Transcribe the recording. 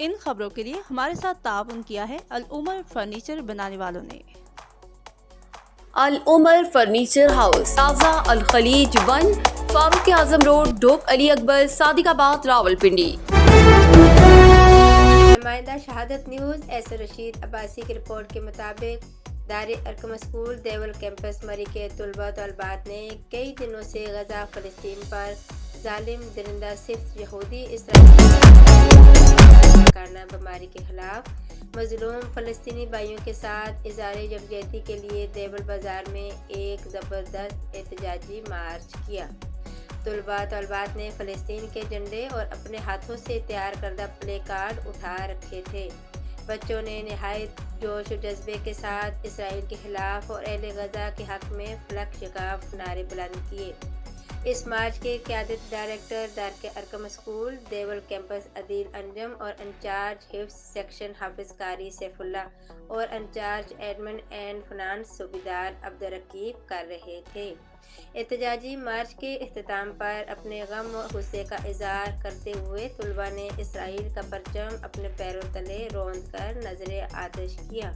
ان خبروں کے لیے ہمارے ساتھ تعاون کیا ہے العمر فرنیچر بنانے والوں نے۔ العمر فرنیچر ہاؤس، تازہ الخلیج 1، فاروق اعظم روڈ، ڈوک علی اکبر، صادق آباد، راولپنڈی۔ نمائندہ شہادت نیوز ایسر رشید عباسی کی رپورٹ کے مطابق دار ارقم اسکول دیول کیمپس مری کے طلباء طالبات نے کئی دنوں سے غزہ فلسطین پر ظالم درندہ صفت یہودی اسرائیلی کارنہ بیماری کے خلاف مظلوم فلسطینی بھائیوں کے ساتھ اظہار یکجہتی کے لیے دیول بازار میں ایک زبردست احتجاجی مارچ کیا۔ طلباء طالبات نے فلسطین کے جھنڈے اور اپنے ہاتھوں سے تیار کردہ پلے کارڈ اٹھا رکھے تھے۔ بچوں نے نہایت جوش و جذبے کے ساتھ اسرائیل کے خلاف اور اہل غزہ کے حق میں فلک شگاف نعرے بلند کیے۔ اس مارچ کی قیادت ڈائریکٹر دار ارقم اسکول دیول کیمپس عدیل انجم اور انچارج حفظ سیکشن حافظ قاری سیف اللہ اور incharge admin and finance صوبیدار Abdur Raqib کر رہے تھے۔ احتجاجی مارچ کے اختتام پر اپنے غم و غصے کا اظہار کرتے ہوئے طلباء نے اسرائیل کا پرچم اپنے پیروں تلے روند کر نذر آتش کیا۔